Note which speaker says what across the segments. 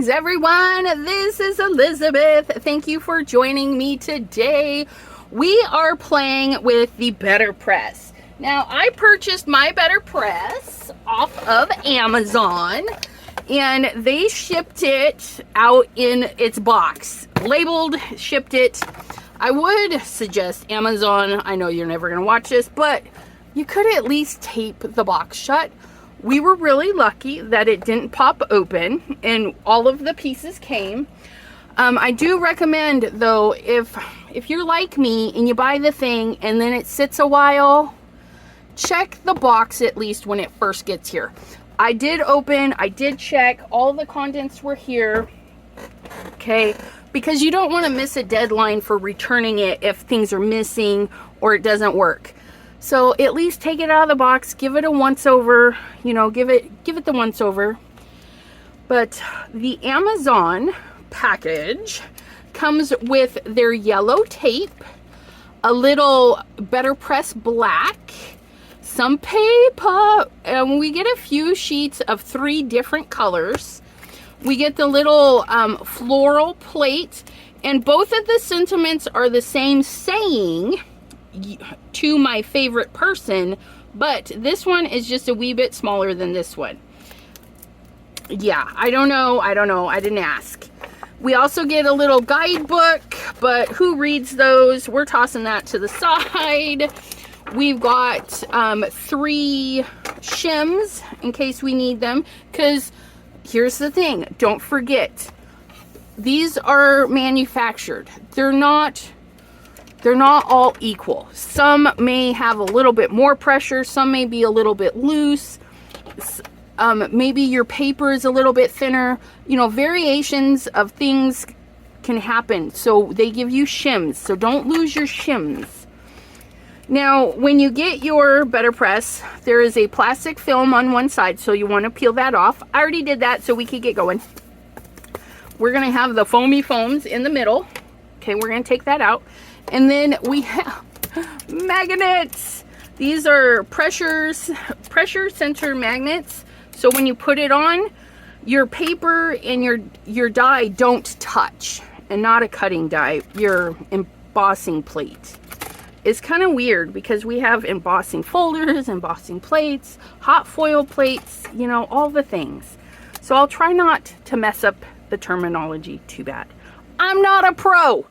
Speaker 1: Greetings everyone, this is Elizabeth. Thank you for joining me today. We are playing with the Betterpress. Now I purchased my Betterpress off of Amazon and they shipped it out in its box. Labeled, shipped it. I would suggest Amazon, I know you're never going to watch this, but you could at least tape the box shut. We were really lucky that it didn't pop open and all of the pieces came. I do recommend though, if you're like me and you buy the thing and then it sits a while, check the box at least when it first gets here. I did open, I did check, all the contents were here, okay? Because you don't want to miss a deadline for returning it if things are missing or it doesn't work. So at least take it out of the box, give it a once over, you know, give it the once over. But the Amazon package comes with their yellow tape, a little Betterpress black, some paper, and we get a few sheets of 3 different colors. We get the little floral plate, and both of the sentiments are the same saying, to my favorite person, but this one is just a wee bit smaller than this one. Yeah, I don't know, I didn't ask. We also get a little guidebook, but who reads those? We're tossing that to the side. We've got 3 shims in case we need them, because here's the thing, don't forget, these are manufactured. They're not all equal. Some may have a little bit more pressure, some may be a little bit loose, maybe your paper is a little bit thinner. You know, variations of things can happen, so they give you shims, so don't lose your shims. Now when you get your Betterpress, there is a plastic film on one side, so you want to peel that off. I already did that so we could get going. We're going to have the foamy foams in the middle. Okay, we're going to take that out. And then we have magnets. These are pressure sensor magnets. So when you put it on, your paper and your die don't touch. And not a cutting die, your embossing plate. It's kind of weird because we have embossing folders, embossing plates, hot foil plates, you know, all the things. So I'll try not to mess up the terminology too bad. I'm not a pro.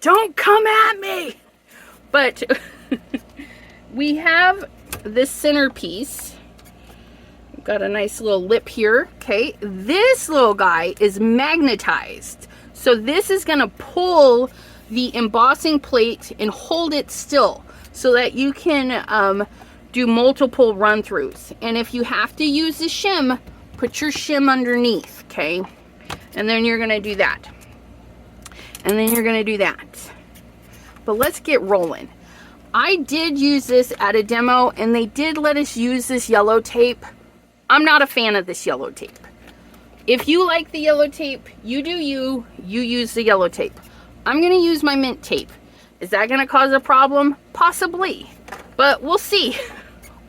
Speaker 1: Don't come at me. But we have this centerpiece. We've got a nice little lip here. Okay, this little guy is magnetized. So this is going to pull the embossing plate and hold it still so that you can do multiple run-throughs. And if you have to use the shim, put your shim underneath, okay? And then you're going to do that. And then you're going to do that. But let's get rolling. I did use this at a demo and they did let us use this yellow tape. I'm not a fan of this yellow tape. If you like the yellow tape, you do you use the yellow tape. I'm going to use my mint tape. Is that going to cause a problem? Possibly. But we'll see.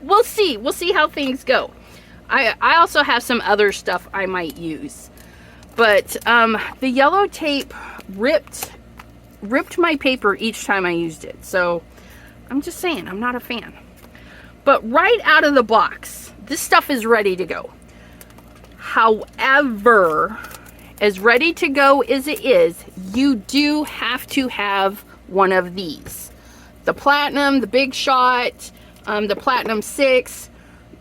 Speaker 1: We'll see. We'll see how things go. I also have some other stuff I might use. But the yellow tape ripped my paper each time I used it. So I'm just saying, I'm not a fan. But right out of the box, this stuff is ready to go. However, as ready to go as it is, you do have to have one of these. The Platinum, the Big Shot, the Platinum 6.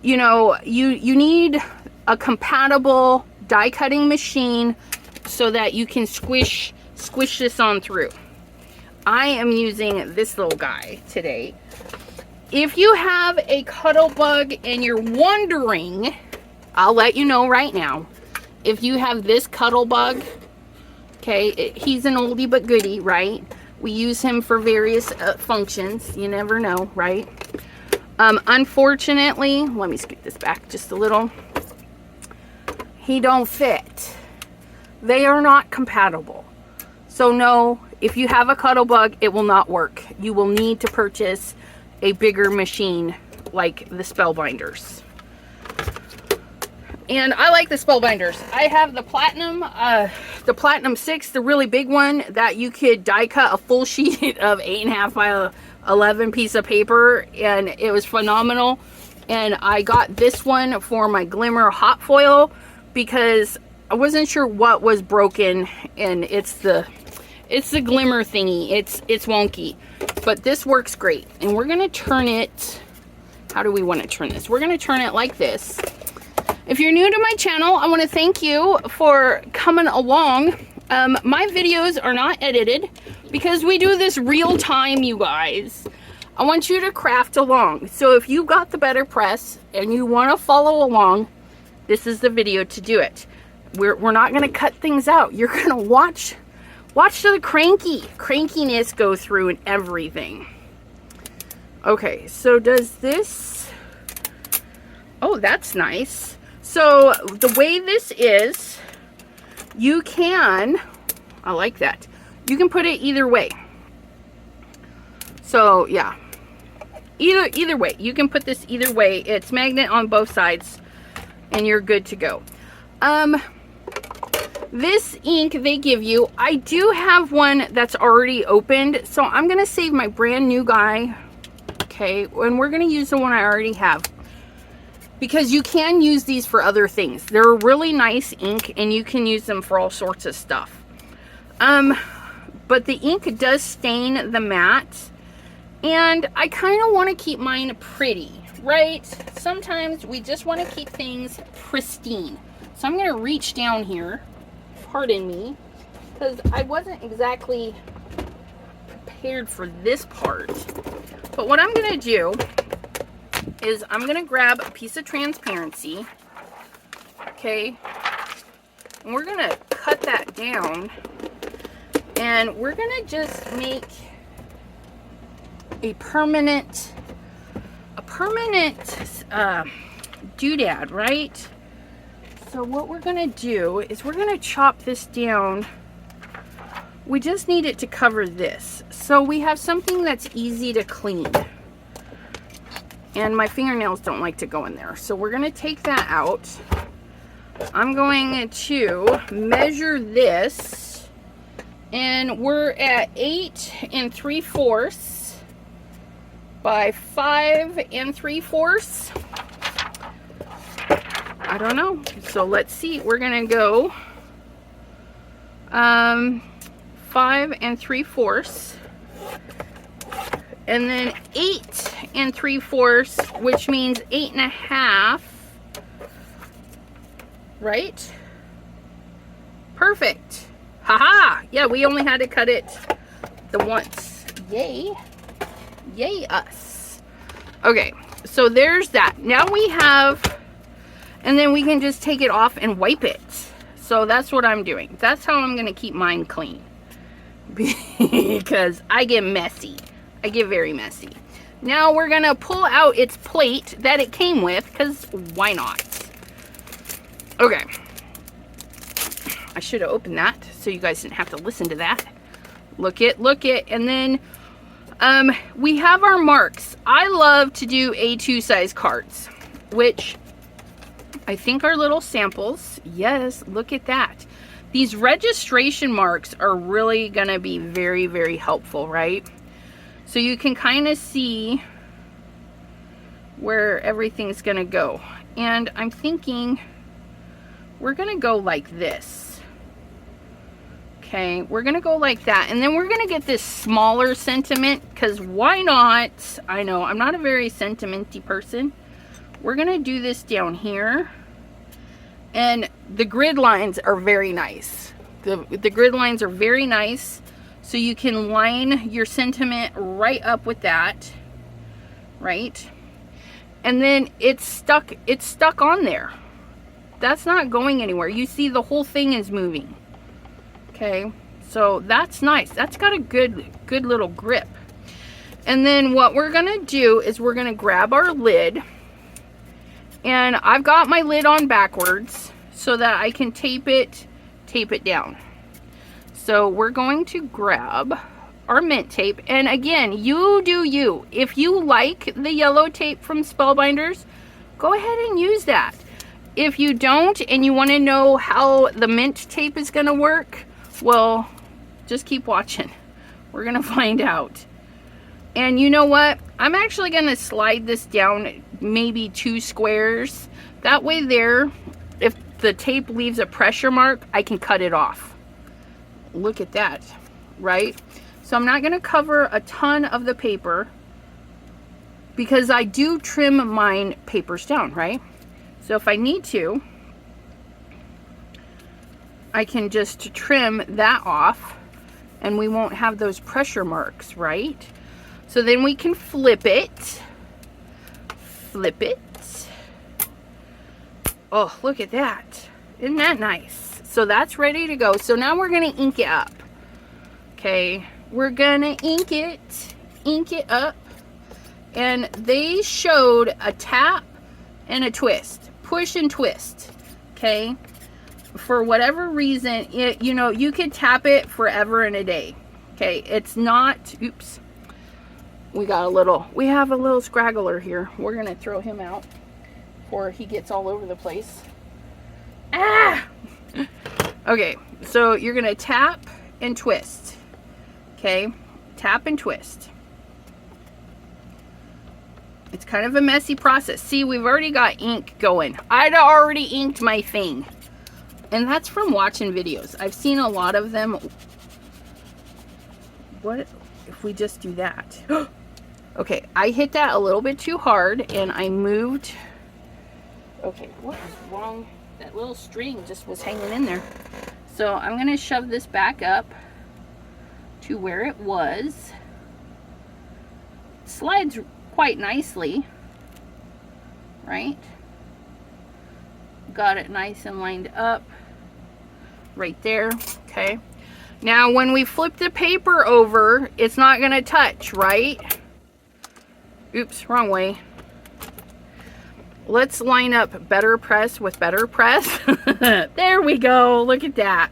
Speaker 1: You know, you need a compatible die cutting machine so that you can squish this on through. I am using this little guy today. If you have a cuddle bug and you're wondering, I'll let you know right now. If you have this cuddle bug, okay, he's an oldie but goodie, right? We use him for various functions. You never know, right? Unfortunately, let me scoot this back just a little. He don't fit. They are not compatible. So no, if you have a cuddle bug, it will not work. You will need to purchase a bigger machine like the Spellbinders. And I like the Spellbinders. I have the Platinum 6, the really big one that you could die cut a full sheet of 8.5 by 11 piece of paper, and it was phenomenal. And I got this one for my Glimmer hot foil because I wasn't sure what was broken, and it's the Glimmer thingy. It's wonky, but this works great. And we're gonna turn it. How do we want to turn this? We're gonna turn it like this. If you're new to my channel, I want to thank you for coming along. My videos are not edited because we do this real time, you guys. I want you to craft along. So if you got the Betterpress and you want to follow along, this is the video to do it. We're not going to cut things out. You're going to watch the crankiness go through and everything. Okay, so does this... Oh, that's nice. So the way this is, you can, I like that, you can put it either way. So yeah, either way, you can put this either way. It's magnet on both sides and you're good to go. This ink they give you, I do have one that's already opened, so I'm gonna save my brand new guy, okay, and we're gonna use the one I already have. Because you can use these for other things. They're a really nice ink and you can use them for all sorts of stuff. But the ink does stain the mat. And I kind of want to keep mine pretty, right? Sometimes we just want to keep things pristine. So I'm going to reach down here. Pardon me. Because I wasn't exactly prepared for this part. But what I'm going to do is I'm going to grab a piece of transparency, okay, and we're going to cut that down, and we're going to just make a permanent doodad, right? So what we're going to do is we're going to chop this down. We just need it to cover this, so we have something that's easy to clean. And my fingernails don't like to go in there. So we're going to take that out. I'm going to measure this. And we're at 8 3/4 by 5 3/4. I don't know. So let's see. We're going to go 5 3/4. And then 8 3/4, which means 8.5, right? Perfect. Haha! Yeah, we only had to cut it the once. Yay. Yay us. Okay, so there's that. Now we have, and then we can just take it off and wipe it. So that's what I'm doing. That's how I'm going to keep mine clean. Because I get messy. I get very messy. Now we're gonna pull out its plate that it came with, because why not? Okay. I should have opened that so you guys didn't have to listen to that. Look it. And then we have our marks. I love to do A2 size cards, which I think are little samples. Yes, look at that. These registration marks are really gonna be very, very helpful, right? So you can kind of see where everything's going to go. And I'm thinking we're going to go like this. Okay, we're going to go like that. And then we're going to get this smaller sentiment, because why not? I know, I'm not a very sentimenty person. We're going to do this down here. And the grid lines are very nice. The grid lines are very nice. So you can line your sentiment right up with that, right? And then it's stuck on there. That's not going anywhere. You see the whole thing is moving. Okay, so that's nice. That's got a good little grip. And then what we're gonna do is we're gonna grab our lid, and I've got my lid on backwards so that I can tape it down. So we're going to grab our mint tape, and again, you do you. If you like the yellow tape from Spellbinders, go ahead and use that. if you don't and you want to know how the mint tape is going to work, well, just keep watching. We're going to find out. And you know what? I'm actually going to slide this down maybe 2 squares. That way there, if the tape leaves a pressure mark, I can cut it off. Look at that, right? So I'm not going to cover a ton of the paper because I do trim mine papers down, right? So if I need to, I can just trim that off and we won't have those pressure marks, right? So then we can flip it. Flip it. Oh, look at that. Isn't that nice? So that's ready to go. So now we're going to ink it up. Okay, we're going to ink it up. And they showed a tap and a twist. Push and twist. Okay? For whatever reason, you know, you could tap it forever and a day. Okay, it's not, oops. We have a little scraggler here. We're going to throw him out before he gets all over the place. Ah! Okay, so you're going to tap and twist. Okay, tap and twist. It's kind of a messy process. See, we've already got ink going. I'd already inked my thing. And that's from watching videos. I've seen a lot of them. What if we just do that? Okay, I hit that a little bit too hard and I moved. Okay, what is wrong? That little string just was hanging in there. So I'm going to shove this back up to where it was. Slides quite nicely, right? Got it nice and lined up right there. Okay, now when we flip the paper over, it's not going to touch, right? Oops, wrong way. Let's line up Betterpress with Betterpress. There we go. Look at that.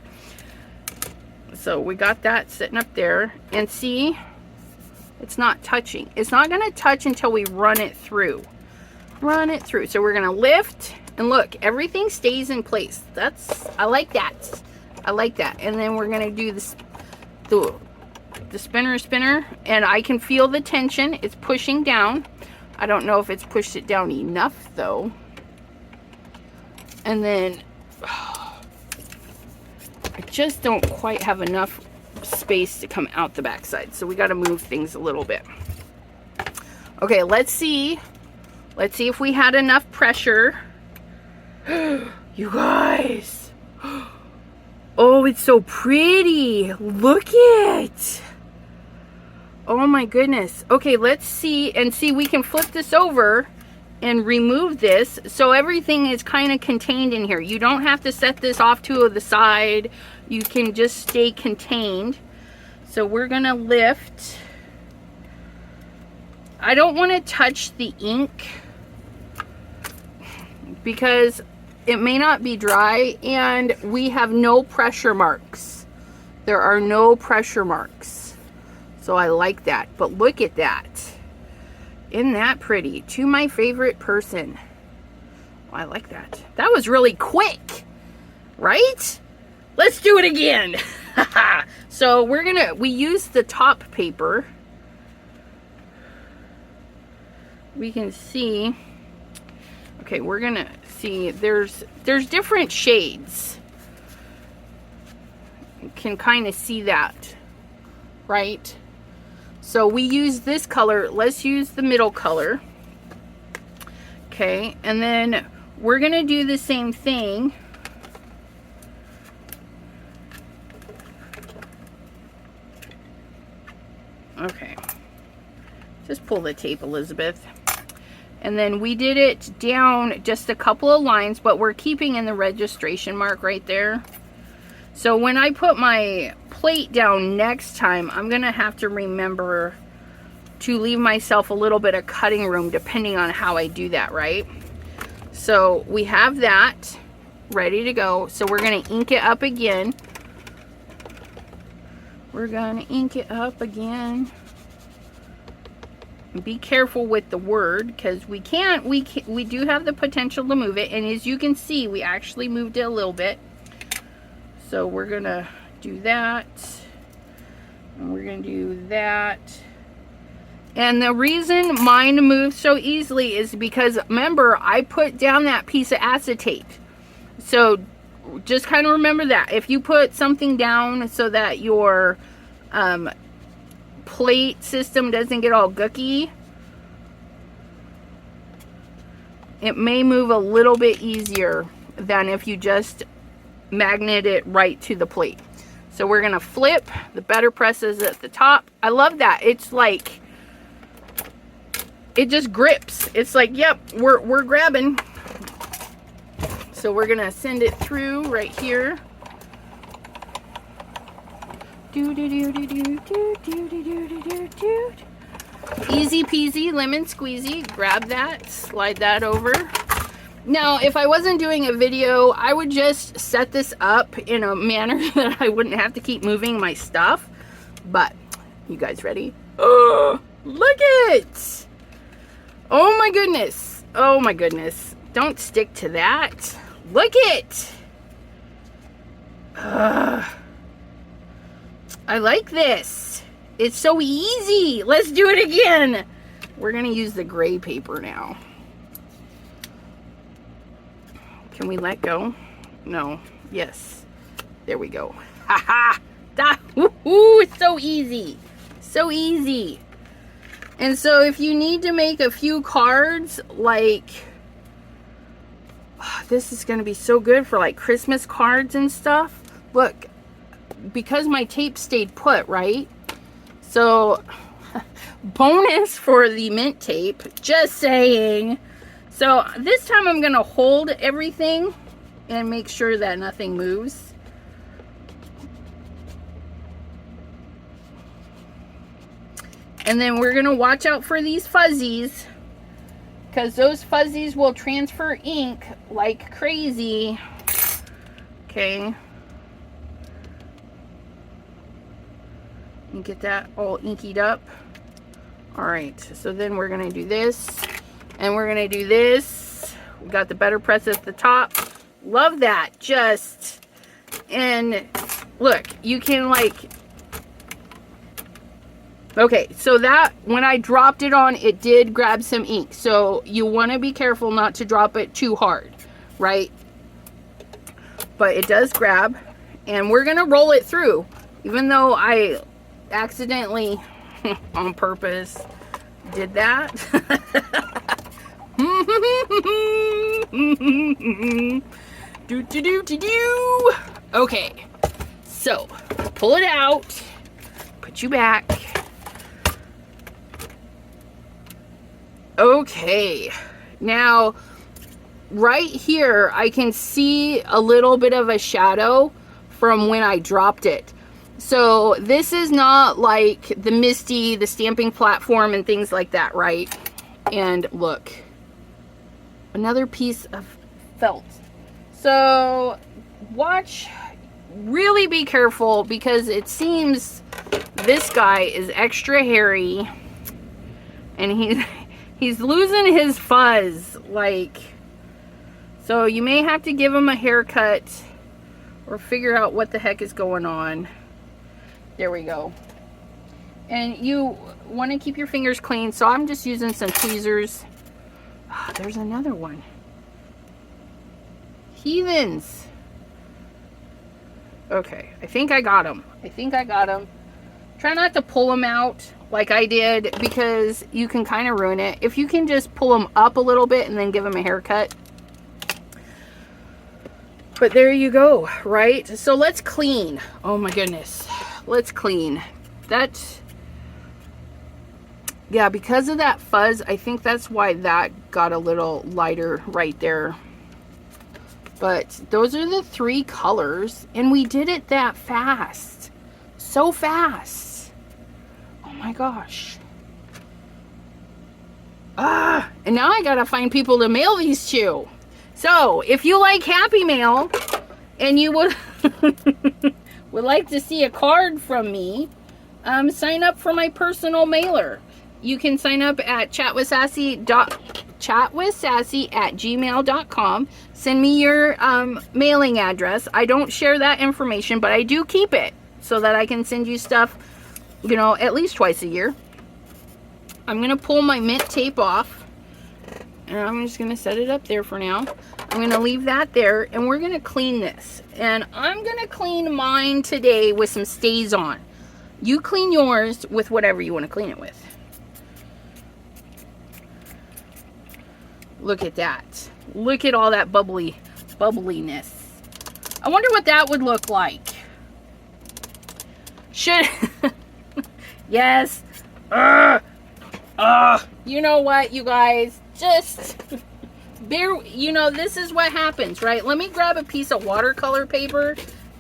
Speaker 1: So we got that sitting up there. And see, it's not touching. It's not going to touch until we run it through. Run it through. So we're going to lift. And look, everything stays in place. I like that. I like that. And then we're going to do this, the spinner. And I can feel the tension. It's pushing down. I don't know if it's pushed it down enough though. And then I just don't quite have enough space to come out the backside. So we got to move things a little bit. Okay, let's see. Let's see if we had enough pressure. You guys. Oh, it's so pretty. Look it. Oh my goodness. Okay, let's see. And see, we can flip this over and remove this. So everything is kind of contained in here. You don't have to set this off to the side. You can just stay contained. So we're going to lift. I don't want to touch the ink because it may not be dry and we have no pressure marks. There are no pressure marks. So I like that. But look at that. Isn't that pretty? To my favorite person. Oh, I like that. That was really quick. Right? Let's do it again. So we use the top paper. We can see. Okay, we're going to see. There's different shades. You can kind of see that. Right? So we use this color. Let's use the middle color. Okay, and then we're going to do the same thing. Okay. Just pull the tape, Elizabeth. And then we did it down just a couple of lines, but we're keeping in the registration mark right there. So when I put my plate down next time, I'm going to have to remember to leave myself a little bit of cutting room depending on how I do that, right? So we have that ready to go. So we're going to ink it up again. We're going to ink it up again. Be careful with the word, because we do have the potential to move it, and as you can see, we actually moved it a little bit. So we're gonna do that, and we're gonna do that. And the reason mine moves so easily is because, remember, I put down that piece of acetate. So just kind of remember that. If you put something down so that your plate system doesn't get all gooky, it may move a little bit easier than if you just magnet it right to the plate. So we're gonna flip. The Betterpress is at the top. I love that. It's like, it just grips. It's like, yep, we're grabbing. So we're gonna send it through right here. Easy peasy, lemon squeezy. Grab that, slide that over. Now, if I wasn't doing a video, I would just set this up in a manner that I wouldn't have to keep moving my stuff. But, you guys ready? Oh, look it! Oh my goodness. Oh my goodness. Don't stick to that. Look it! I like this. It's so easy. Let's do it again. We're gonna use the gray paper now. Can we let go? No. Yes. There we go. Ha ha! Woohoo! It's so easy. So easy. And so if you need to make a few cards, like, this is going to be so good for like Christmas cards and stuff. Look, because my tape stayed put, right? So, bonus for the mint tape, just saying. So this time I'm going to hold everything and make sure that nothing moves. And then we're going to watch out for these fuzzies, because those fuzzies will transfer ink like crazy. Okay. And get that all inkied up. Alright, so then we're going to do this. And we're going to do this. We got the Betterpress at the top. Love that. Just, and look, you can like, okay, so that, when I dropped it on, it did grab some ink. So you want to be careful not to drop it too hard, right? But it does grab. And we're going to roll it through. Even though I accidentally, on purpose, did that. do. Okay, so pull it out, put you back. Okay, now right here I can see a little bit of a shadow from when I dropped it. So this is not like the Misty, the stamping platform and things like that, right? And look, another piece of felt. So watch, really be careful, because it seems this guy is extra hairy and he's losing his fuzz, like, so you may have to give him a haircut or figure out what the heck is going on. There we go. And you want to keep your fingers clean, so I'm just using some tweezers. Oh, there's another one. Heathens. Okay, I think I got him. Try not to pull them out like I did, because you can kind of ruin it. If you can just pull them up a little bit and then give them a haircut. But there you go, right? So let's clean. Oh my goodness. Let's clean. That, yeah, because of that fuzz, I think that's why that got a little lighter right there. But those are the 3 colors, and we did it that fast. So fast. Oh my gosh. And now I gotta find people to mail these to. So if you like Happy Mail and you would would like to see a card from me, sign up for my personal mailer. You can sign up at chatwithsassy@gmail.com. Send me your mailing address. I don't share that information, but I do keep it so that I can send you stuff, you know, at least twice a year. I'm going to pull my mint tape off, and I'm just going to set it up there for now. I'm going to leave that there, and we're going to clean this. And I'm going to clean mine today with some StazOn. You clean yours with whatever you want to clean it with. Look at that. Look at all that bubbliness. I wonder what that would look like. Should... Yes. You know what, you guys? Just... you know, this is what happens, right? Let me grab a piece of watercolor paper.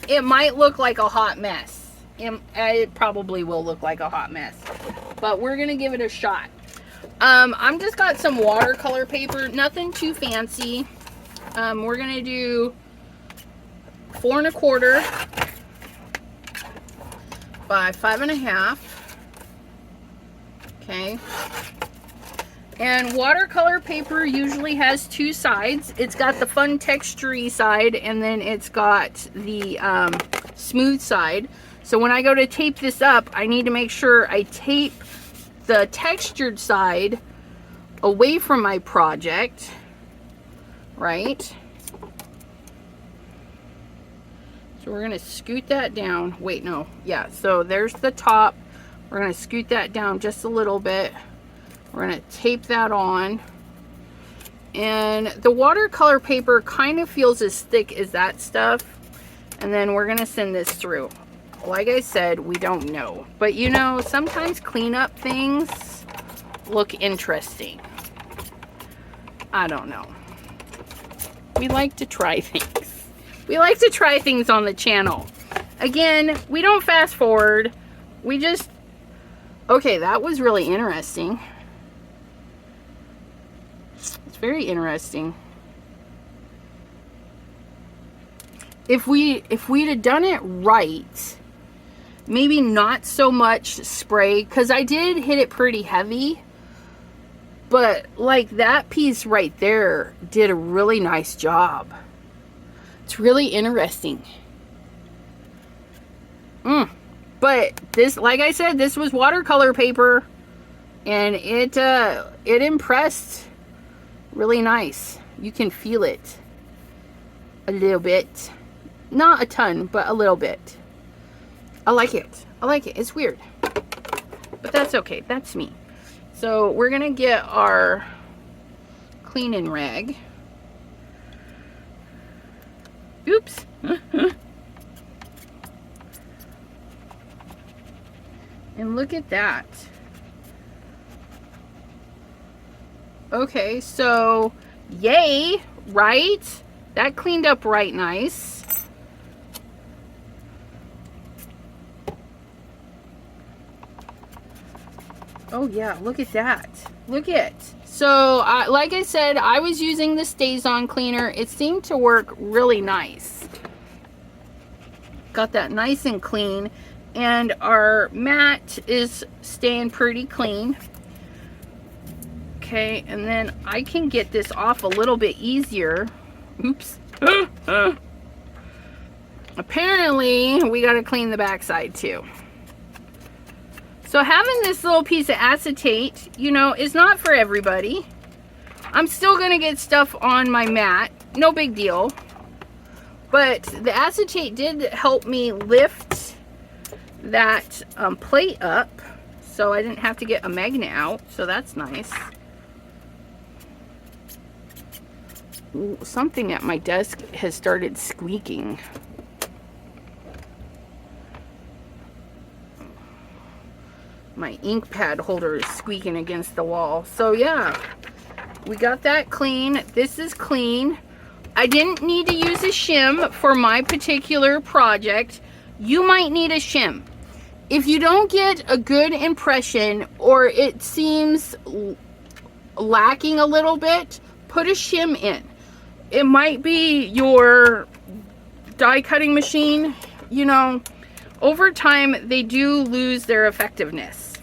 Speaker 1: It might look like a hot mess. It probably will look like a hot mess. But we're going to give it a shot. I'm just got some watercolor paper, nothing too fancy. We're gonna do 4 1/4 by 5 1/2. Okay. And watercolor paper usually has 2 sides. It's got the fun textury side, and then it's got the smooth side. So when I go to tape this up, I need to make sure I tape the textured side away from my project, right? So we're gonna scoot that down. Wait, no, yeah, so there's the top. We're gonna scoot that down just a little bit. We're gonna tape that on. And the watercolor paper kind of feels as thick as that stuff. And then we're gonna send this through. Like I said, we don't know. But you know, sometimes cleanup things look interesting. I don't know. We like to try things. We like to try things on the channel. Again, we don't fast forward. We just... Okay, that was really interesting. It's very interesting. If we'd have done it right, maybe not so much spray, because I did hit it pretty heavy, but like that piece right there did a really nice job. It's really interesting. But this, like I said, this was watercolor paper, and it impressed really nice. You can feel it a little bit. Not a ton, but a little bit. I like it. I like it. It's weird. But that's okay. That's me. So we're going to get our cleaning rag. Oops. And look at that. Okay, so yay, right? That cleaned up right nice. Oh yeah, look at that. Look at. So, like I said, I was using the StazOn cleaner. It seemed to work really nice. Got that nice and clean. And our mat is staying pretty clean. Okay, and then I can get this off a little bit easier. Oops. Apparently, we got to clean the backside too. So having this little piece of acetate, you know, is not for everybody. I'm still going to get stuff on my mat. No big deal. But the acetate did help me lift that plate up. So I didn't have to get a magnet out. So that's nice. Ooh, something at my desk has started squeaking. My ink pad holder is squeaking against the wall. So yeah, we got that clean. This is clean. I didn't need to use a shim for my particular project. You might need a shim. If you don't get a good impression or it seems lacking a little bit, put a shim in. It might be your die cutting machine. You know, over time they do lose their effectiveness.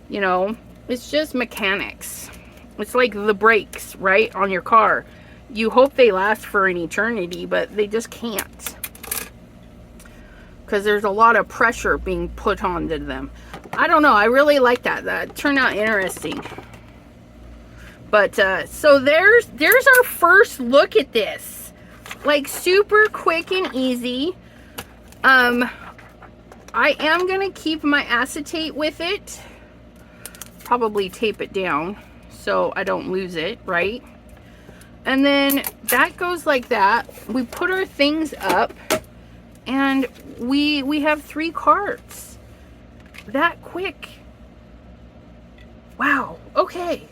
Speaker 1: You know, It's just mechanics. It's like the brakes, right, on your car. You hope they last for an eternity, but they just can't. Because there's a lot of pressure being put onto them. I don't know. I really like that. That turned out interesting. But, so there's our first look at this. Like, super quick and easy. I am going to keep my acetate with it. Probably tape it down so I don't lose it, right? And then that goes like that. We put our things up and we have 3 cards. That quick. Wow. Okay.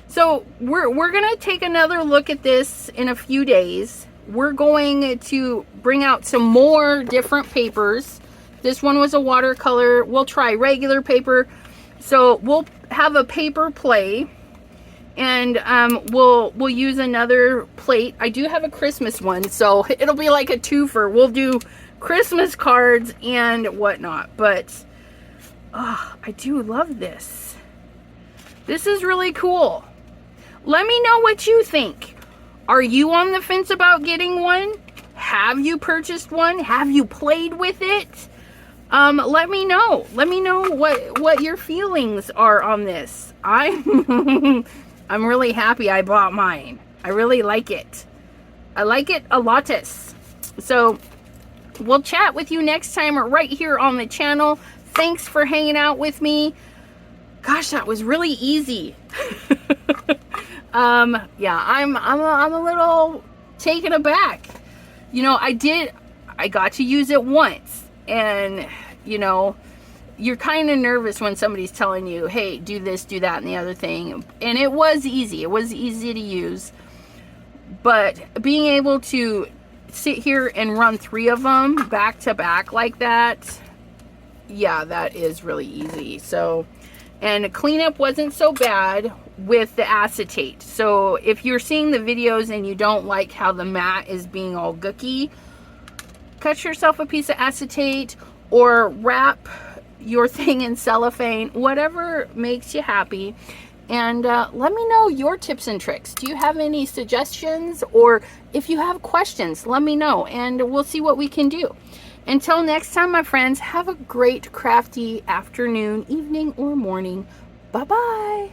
Speaker 1: So we're gonna take another look at this in a few days. We're going to bring out some more different papers. This one was a watercolor. We'll try regular paper. So we'll have a paper play, and we'll use another plate. I do have a Christmas one, so it'll be like a twofer. We'll do Christmas cards and whatnot. But I do love this. This is really cool. Let me know what you think. Are you on the fence about getting one? Have you purchased one? Have you played with it? Let me know. Let me know what your feelings are on this. I'm really happy I bought mine. I really like it. I like it a lotus. So we'll chat with you next time right here on the channel. Thanks for hanging out with me. Gosh, that was really easy. Yeah, I'm a little taken aback. You know, I got to use it once, and you know, you're kind of nervous when somebody's telling you, hey, do this, do that, and the other thing. And it was easy. It was easy to use. But being able to sit here and run 3 of them back to back like that, yeah, that is really easy. So, and cleanup wasn't so bad with the acetate. So if you're seeing the videos and you don't like how the mat is being all gooky, cut yourself a piece of acetate or wrap your thing in cellophane, whatever makes you happy. And let me know your tips and tricks. Do you have any suggestions? Or if you have questions, let me know and we'll see what we can do. Until next time, my friends, have a great crafty afternoon, evening, or morning. Bye-bye.